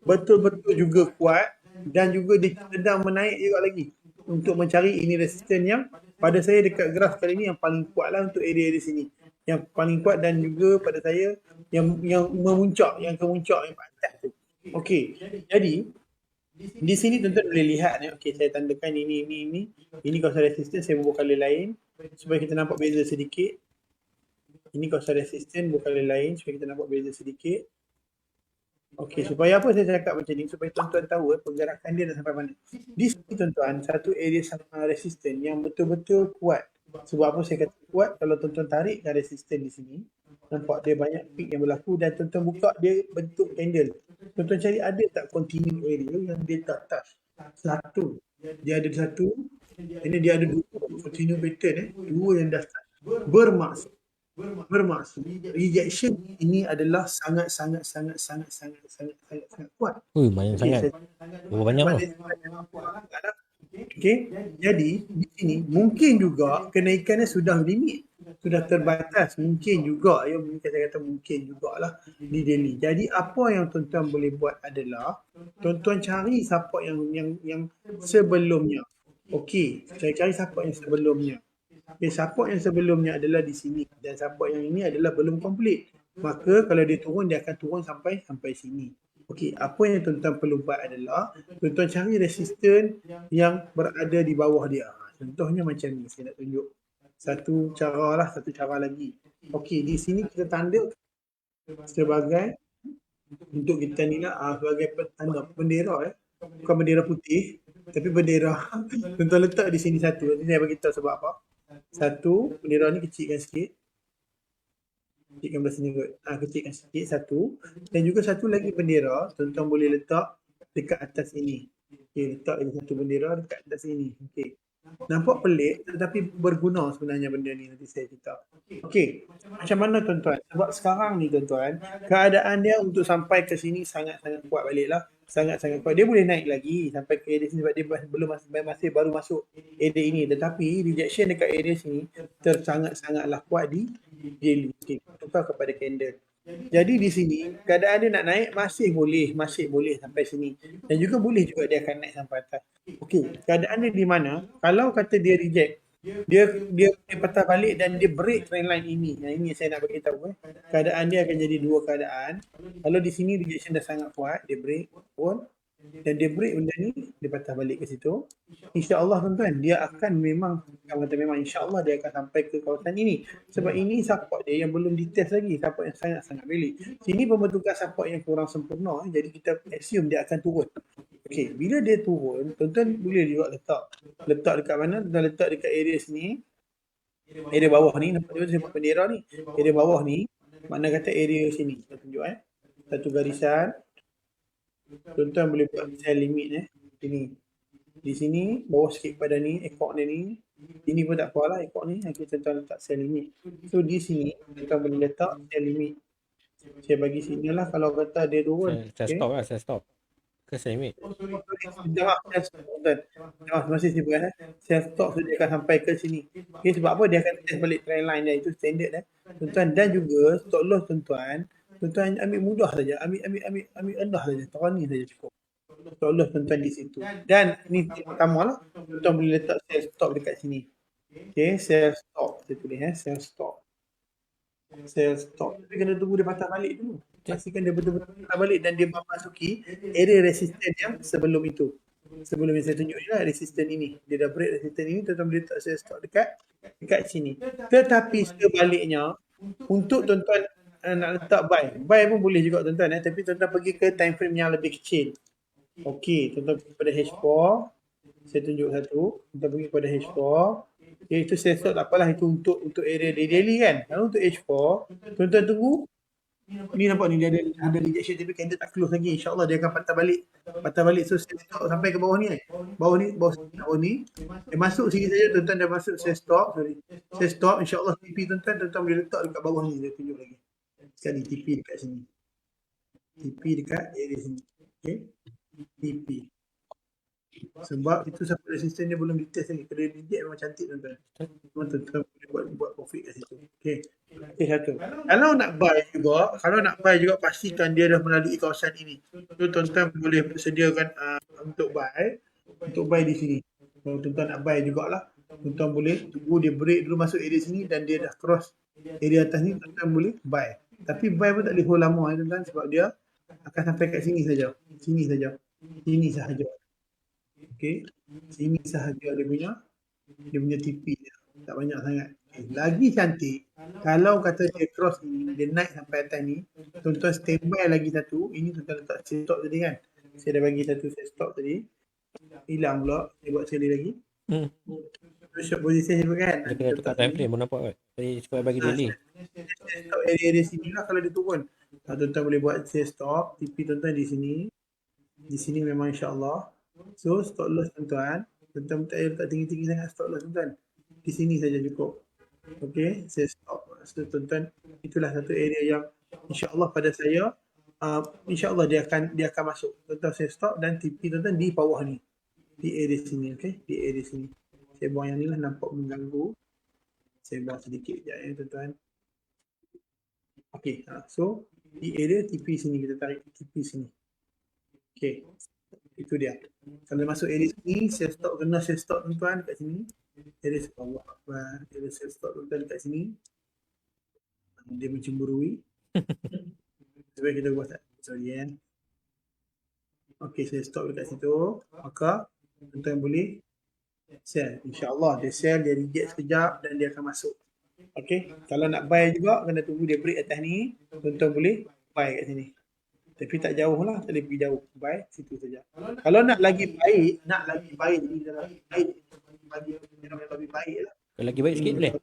betul-betul juga kuat dan juga dia sedang menaik juga lagi untuk mencari ini resisten yang pada saya dekat graf kali ni yang paling kuat lah untuk area di sini, yang paling kuat dan juga pada saya yang memuncak, yang kemuncak yang atas tu. Okey, jadi di sini tuan-tuan boleh lihat ni, okey saya tandakan ini kawasan resisten, saya buat color lain supaya kita nampak beza sedikit. Ini kawasan resisten buat color lain supaya kita nampak beza sedikit. Okey, supaya apa saya cakap macam ni? Supaya tuan-tuan tahu pergerakan dia dah sampai mana. Di sini tuan-tuan, satu area resisten yang betul-betul kuat. Sebab apa saya kata kuat? Kalau tuan-tuan tarik ke resisten di sini, nampak dia banyak peak yang berlaku dan tuan-tuan buka dia bentuk candle. Tuan-tuan cari ada tak continue area yang dia tak touch? Satu. Dia ada satu. Ini dia ada dua continue pattern dua yang dah touch. Bermaksud rejection ini adalah sangat kuat. Ui, banyak Okey, sangat. Berapa banyak tu? Okey, jadi di sini mungkin juga kenaikannya sudah limit, sudah terbatas, mungkin juga saya kata mungkin jugalah di daily. Jadi apa yang tuan-tuan boleh buat adalah tuan-tuan cari support yang sebelumnya. Okey, saya cari support yang sebelumnya. Okay, support yang sebelumnya adalah di sini dan support yang ini adalah belum komplit. Maka kalau dia turun, dia akan turun sampai sini. Okey, apa yang tuan-tuan perlu buat adalah tuan-tuan cari resisten yang berada di bawah dia. Contohnya macam ni, saya nak tunjuk satu cara lagi. Okey, di sini kita tanda sebagai untuk kita ni lah sebagai tanda bendera bukan bendera putih tapi bendera tuan-tuan letak di sini satu. Nanti saya bagi tahu sebab apa. Satu, bendera ni kecilkan sikit. Kecilkan belah sini kot. Kecilkan sikit satu. Dan juga satu lagi bendera, tuan-tuan boleh letak dekat atas ini. Okey, letak lagi satu bendera dekat atas ini. Okey. Nampak pelik tetapi berguna sebenarnya benda ni, nanti saya cerita. Okey, macam mana tuan-tuan? Sebab sekarang ni tuan-tuan, keadaan dia untuk sampai ke sini sangat-sangat kuat balik lah. Sangat-sangat kuat. Dia boleh naik lagi sampai ke area sini sebab dia belum masih baru masuk area ini. Tetapi rejection dekat area sini sangat-sangatlah kuat di daily. Okey, tukar kepada candle. Jadi di sini keadaan dia nak naik masih boleh sampai sini dan juga boleh juga dia akan naik sampai atas. Okey, keadaan dia di mana? Kalau kata dia reject, dia patah balik dan dia break trendline ini. Yang ini saya nak bagi tahu keadaan dia akan jadi dua keadaan. Kalau di sini rejection dah sangat kuat, dia break pun dan dia break benda ni, dia patah balik ke situ. InsyaAllah tuan-tuan, dia akan memang insyaAllah dia akan sampai ke kawasan ini. Sebab ini support dia yang belum ditest lagi, support yang sangat-sangat valid. Sini pembentukan support yang kurang sempurna, jadi kita assume dia akan turun. Okey, bila dia turun, tuan-tuan boleh juga letak dekat mana? Tuan letak dekat area sini, area bawah ni, nampak dia sebut bendera ni. Area bawah ni, makna kata area sini. Saya tunjuk satu garisan. Tuan-tuan boleh buat sell limit sini. Di sini bawah sikit pada ni ekor dia ni. Ini pun tak apalah ekor ni. Okey, tuan-tuan letak sell limit. So di sini tuan-tuan boleh letak sell limit. Saya bagi sini lah kalau kata dia turun. Saya stop lah, saya stop. Ke saya limit. Masih sibuk saya stop so dia akan sampai ke sini. Okay, sebab apa dia akan test balik trend line dia, itu standard tuan-tuan. Dan juga stop loss tuan-tuan ambil mudah saja, ambil rendah saja, terani saja cukup. Stop loss tuan-tuan di situ. Dan ni pertama lah, tuan-tuan boleh letak sell stop dekat sini. Okay, sell stop saya tulis sell stop. Sell stop. Tapi kena tunggu dia patah balik dulu. Pastikan dia betul-betul patah balik dan dia memasuki area resisten yang sebelum itu. Sebelum yang saya tunjuk ni lah, resisten ini. Dia dah break resisten ini, tuan-tuan boleh letak sell stop dekat sini. Tetapi sebaliknya, untuk tuan-tuan nak letak buy pun boleh juga tuan-tuan. Tapi tuan-tuan pergi ke time frame yang lebih kecil. Okey, tuan-tuan pergi kepada H4. Saya tunjuk satu. Tuan-tuan pergi kepada H4. Okay, itu saya stop tak apalah, itu untuk area daily kan. Kalau untuk H4, tuan-tuan tunggu. Ni nampak ni dia ada rejection tapi candle tak close lagi. InsyaAllah dia akan patah balik. So saya stop sampai ke bawah ni bawah ni. Dia masuk sini saja tuan-tuan, dah masuk saya stop. Saya stop. InsyaAllah TP tuan-tuan boleh letak dekat bawah ni. Saya tunjuk lagi. Sekali TP dekat sini. TP dekat area sini. Okay. TP. Sebab itu support resistance dia belum ditest lagi. Kalau dia reject memang cantik tuan-tuan. Memang tuan-tuan boleh buat profit kat situ. Okay. Okay, satu. Kalau nak buy juga pastikan dia dah melalui kawasan ini. So tuan-tuan boleh sediakan untuk buy di sini. Kalau tuan-tuan nak buy jugalah, tuan-tuan boleh tunggu dia break dulu masuk area sini dan dia dah cross area atas ni, tuan-tuan boleh buy. Tapi buy pun tak boleh hold lama tuan-tuan sebab dia akan sampai kat sini saja. Sini saja. Sini sahaja. Okey. Sini sahaja dia punya TP dia. Tak banyak sangat. Okay. Lagi cantik kalau kata dia cross ni, dia naik sampai atas ni, tuan-tuan standby lagi satu. Ini tuan-tuan letak sell stop tadi kan. Saya dah bagi satu sell stop tadi. Hilang pula. Saya buat sell lagi. Short position je kan. Dia kena tukar time frame pun nampak kan. Tadi cakap bagi daily. Sell stop area sini lah kalau dia turun. Tuan-tuan boleh buat sell stop. TP tuan-tuan di sini. Di sini memang insyaAllah. So stop loss tuan-tuan. Tuan-tuan tak payah letak tinggi-tinggi sangat stop loss tuan-tuan. Di sini saja cukup. Okey, saya stop. So tuan-tuan, itulah satu area yang insya-Allah pada saya insya-Allah dia akan masuk. Tuan-tuan saya stop dan TP tuan-tuan di bawah ni. Di area sini, okey? Di area sini. Saya buang yang ni lah nampak mengganggu. Saya buang sedikit sekejap ya tuan-tuan. Okey, so di area TP sini kita tarik TP sini. Okey. Itu dia. Kalau masuk area sini, saya stop tuan-tuan dekat sini. Area Allah Akbar. Area saya stop tuan-tuan dekat sini. Dia mencemburui. Sebab kita buat tak? Sorry ya. Okey, saya stop dekat situ. Maka tuan-tuan boleh sell. InsyaAllah dia sell, dia reject sekejap dan dia akan masuk. Okey, kalau nak buy juga kena tunggu dia break atas ni. Tuan-tuan boleh buy kat sini. Tapi tak jauh lah, tak boleh pergi jauh. Buy situ saja. Kalau nak lagi baik, jadi kita lagi baik. Lebih baik lah. Kalau lagi baik sikit boleh.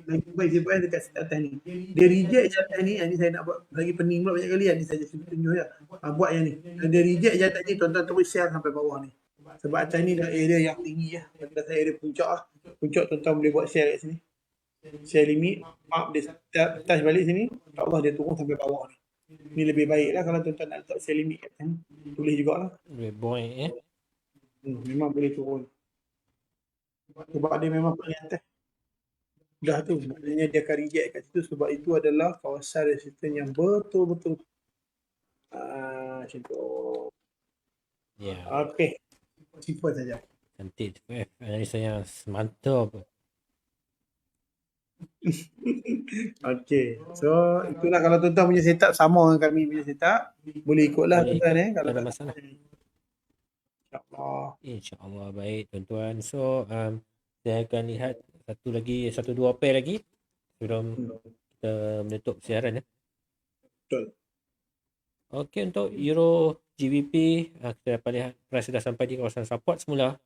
Lagi baik dia buy dekat atas ni. Dia reject je atas ni. Ni saya nak buat lagi pening pula banyak kali. Ni saja tunjuk je. Buat yang ni. Dia reject je atas ni, tuan-tuan terus share sampai bawah ni. Sebab atas ni dah area yang tinggi lah. Pada saya area puncak lah. Puncak tuan-tuan boleh buat share kat sini. Share limit. Dia touch balik sini. InsyaAllah dia turun sampai bawah ni. Ni lebih baik lah kalau tuan-tuan nak letak share limit kat sini. Boleh jugalah. Boleh boy Memang boleh turun. Sebab dia memang paling atas. Dah tu. Maknanya dia akan reject kat situ sebab itu adalah kawasan resistance yang betul-betul macam tu. Ya. Okey. Simple saja. Cantik. Analisa yang mantap. Okey. So, itulah kalau tuan-tuan punya setup sama dengan kami punya setup. Boleh ikutlah tuan-tuan kalau tak ada masalah. InsyaAllah. InsyaAllah baik tuan-tuan. So, saya akan lihat satu dua pair lagi sebelum kita menutup siaran ya. Betul. Okey, untuk Euro GBP kita dapat lihat price dah sampai di kawasan support semula.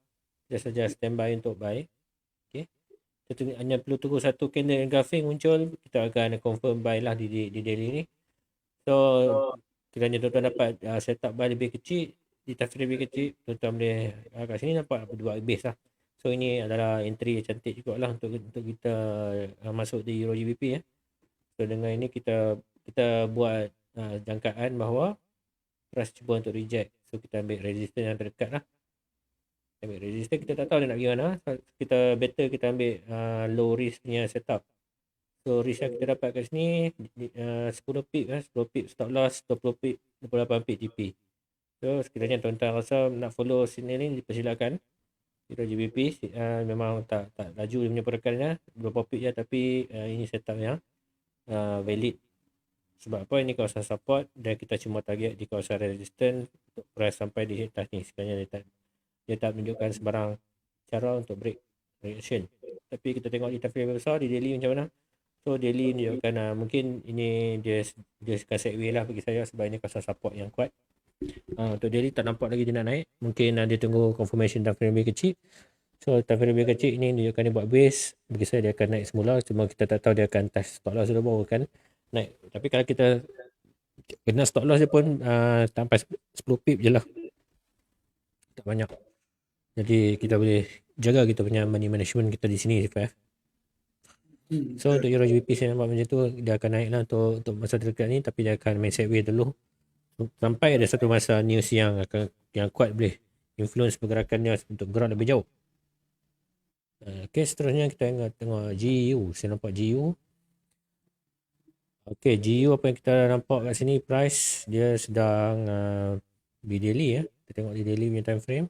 Dia saja standby untuk buy. Okey. Kita hanya perlu tunggu satu candle engulfing muncul, kita akan confirm buy lah di daily ni. So kiranya tuan-tuan dapat setup buy lebih kecil, di target lebih kecil, tuan-tuan boleh kat sini nampak berdua base lah. So ini adalah entry yang cantik jugalah untuk kita masuk di Euro GBP ya. So dengan ini kita buat jangkaan bahawa price cuba untuk reject. So kita ambil resistance yang terdekat lah. Ambil resistance, kita tak tahu dia nak pergi mana. So, kita ambil low risk punya setup. So risk yang kita dapat kat sini 10 pip 10 pip stop loss, 20 pip 28 pip TP. So sekiranya tuan-tuan rasa nak follow signal ni, dipersilakan. Euro GBP memang tak laju dia punya pergerakannya, berapa pip je, tapi ini setup yang valid. Sebab apa, ini kawasan support dan kita cuma target di kawasan resistance untuk price sampai di atas ni. Sekiranya dia tak menunjukkan sebarang cara untuk break reaction. Tapi kita tengok di time frame besar, di daily macam mana. So daily menunjukkan mungkin ini dia akan sideways lah bagi saya sebab ini kawasan support yang kuat. Untuk daily tak nampak lagi dia nak naik. Mungkin dia tunggu confirmation time frame lebih kecil. So time frame lebih kecil ini menunjukkan dia buat base. Bagi saya dia akan naik semula. Cuma kita tak tahu dia akan touch stop loss dulu baru kan naik. Tapi kalau kita kena stop loss dia pun sampai 10 pip je lah. Tak banyak. Jadi kita boleh jaga kita punya money management kita di sini. So untuk Euro GBP saya nampak macam tu, dia akan naik lah untuk masa terdekat ni. Tapi dia akan main sideways dulu sampai ada satu masa news yang kuat boleh influence pergerakannya untuk gerak lebih jauh. Okey, seterusnya kita tengok GU. Saya nampak GU. Okey, GU apa yang kita nampak kat sini, price dia sedang di daily ya. Kita tengok di daily punya time frame.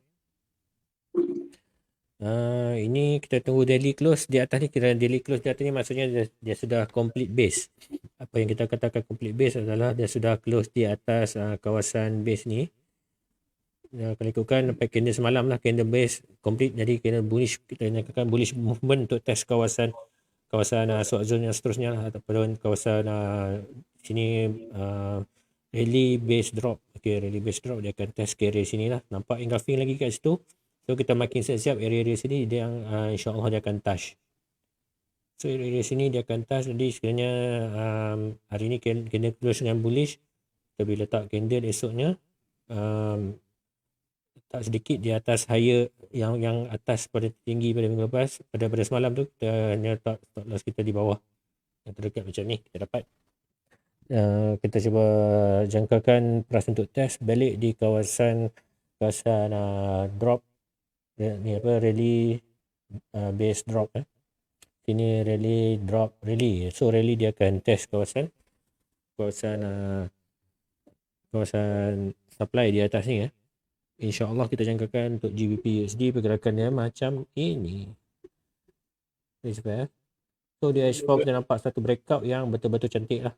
Ini kita tunggu daily close di atas ni. Kira daily close di atas ni maksudnya dia sudah complete base. Apa yang kita katakan complete base adalah dia sudah close di atas kawasan base ni. Kalau ikutkan sampai candle semalam lah, candle base complete, jadi candle bullish, kita nyatakan bullish movement untuk test kawasan short zone yang seterusnya lah, ataupun kawasan sini rally base drop. Okay, rally base drop dia akan test ke area sini lah, nampak engulfing lagi kat situ. So kita makin siap-siap area-area sini dia insyaAllah dia akan touch. So area sini dia akan touch. Jadi sekiranya hari ni candle close dengan bullish, kita boleh letak candle esoknya tak sedikit di atas higher yang atas pada tinggi pada minggu lepas, pada semalam tu kita hanya letak stop loss kita di bawah yang terdekat macam ni. Kita dapat kita cuba jangkakan price untuk test balik di kawasan drop ni apa, rally base drop sini, rally drop rally. So rally dia akan test kawasan supply di atas ni InsyaAllah kita jangkakan untuk GBP USD pergerakannya macam ini. So di H4 kita nampak satu breakout yang betul-betul cantik lah.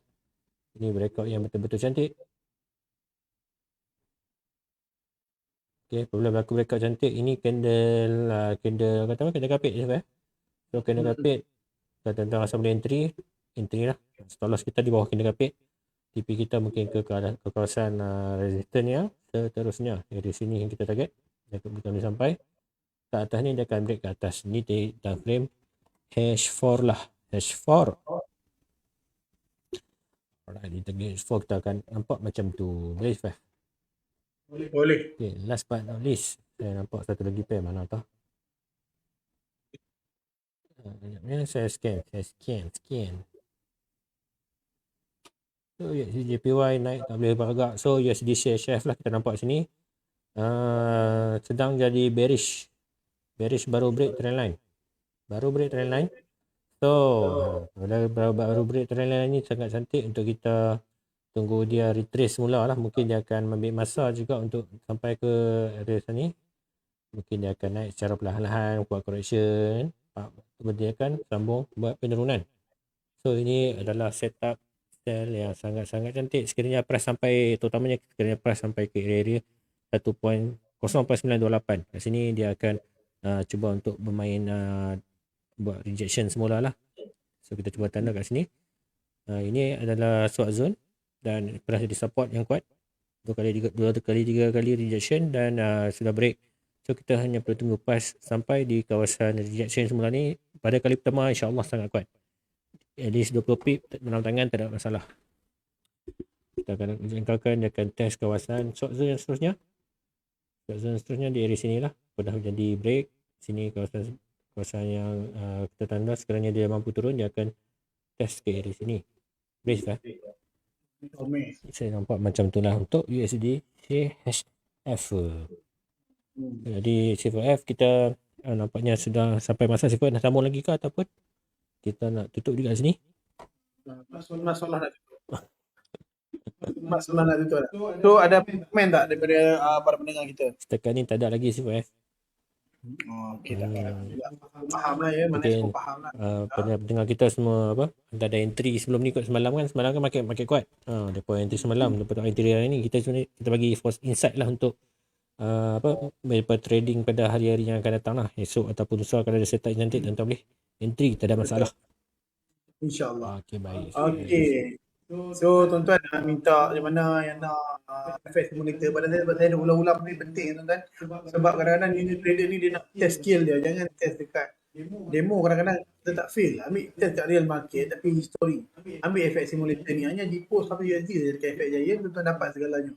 Ini breakout yang betul-betul cantik. Okay, apabila berlaku breakout cantik, ini candle kata apa, candle kapit je So candle kapit, kita tentang asal boleh entry lah. Stop loss kita di bawah candle kapit. TP kita mungkin ke kawasan resistance yang seterusnya. Dari sini yang kita target. Dia boleh sampai ke atas ni, dia akan break ke atas. Ni time frame H4 lah. H4. Alright, di target H4 kita akan nampak macam tu. Boleh Fah? Boleh. Okay, last but not least, saya nampak satu lagi pair, mana tau. Saya scan. So USD JPY naik tak boleh beragak. So USD CHF lah kita nampak sini sedang jadi bearish baru break trend line. So baru break trend line ni sangat cantik untuk kita tunggu dia retrace semula lah. Mungkin dia akan ambil masa juga untuk sampai ke area sini. Mungkin dia akan naik secara perlahan-lahan, buat correction, kemudian akan sambung buat penurunan. So ini adalah setup sell yang sangat-sangat cantik. Sekiranya price sampai, terutamanya sekiranya price sampai ke area 1.0.928. Kat sini dia akan cuba untuk bermain buat rejection semula lah. So kita cuba tanda kat sini. Ini adalah short zone dan pernah jadi support yang kuat. 2 kali 3 kali rejection dan sudah break. So kita hanya perlu tunggu price sampai di kawasan rejection semula ni. Pada kali pertama insyaAllah sangat kuat. At least 20 pip dalam tangan tak ada masalah. Kita akan jangkakan dia akan test kawasan short zone yang seterusnya. Short zone seterusnya di area sini lah. Dah jadi break. Sini kawasan yang kita tanda. Sekiranya dia mampu turun, dia akan test ke area sini. Brace lah. Saya nampak macam tu lah untuk USD CHF. Jadi CHF kita nampaknya sudah sampai masa CHF nak sambung lagi ke ataupun kita nak tutup juga sini. Masalah nak tutup lah. So ada komen tak daripada para pendengar kita? Setakat ni tak ada lagi CHF. Okey dah. Faham lah ya, mana semua faham lah. Pendengar kita semua tak ada entry sebelum ni kot. Semalam kan makin kuat. Depa entry semalam, lepas tu entry hari ni kita bagi force insight lah untuk trading pada hari-hari yang akan datang lah. Esok ataupun lusa kalau ada setup cantik, tuan-tuan boleh entry, tak ada masalah. InsyaAllah. Okey, baik. Okey. So tuan-tuan minta di mana yang nak FX simulator pada saya dah ulang-ulang ni penting tuan-tuan. Sebab kadang-kadang unit trader ni dia nak test skill dia, jangan test dekat demo. Kadang-kadang kita tak fail. Ambil test kat real market tapi history. Ambil FX simulator ni hanya di post satu USD saja dekat FX Jaya, tuan-tuan dapat segalanya.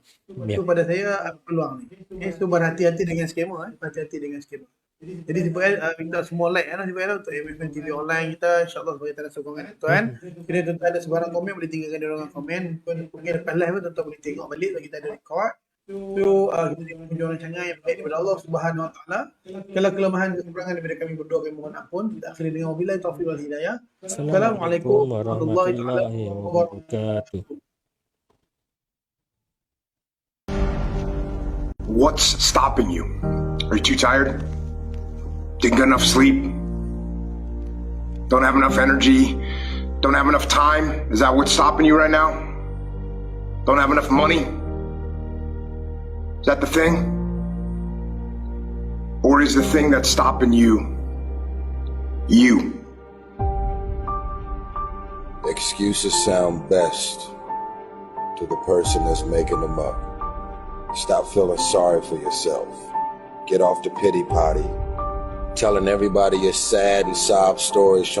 So pada saya peluang ni. So berhati-hati dengan scammer, berhati-hati dengan scammer. Jadi minta semua like untuk MFM TV online kita, insyaAllah sebagai tanda sokongan tuan. Kira tuan ada sebarang komen boleh tinggalkan di ruangan komen. Mungkin lepas live tuan boleh tengok balik, kita ada record. So kita dipuji orang canggih yang baik daripada Allah Subhanahu Wa Taala. Segala kelemahan kekurangan daripada kami berdua kami mohon ampun. Kita akhiri dengan wabillahi taufiq wal hidayah. Assalamualaikum Assalamualaikum warahmatullahi taala warahmatullahi wabarakatuh. wabarakatuh. What's stopping you? Are you too tired? Didn't get enough sleep? Don't have enough energy? Don't have enough time? Is that what's stopping you right now? Don't have enough money? Is that the thing? Or is the thing that's stopping you, you? Excuses sound best to the person that's making them up. Stop feeling sorry for yourself. Get off the pity potty. Telling everybody your sad and sob stories.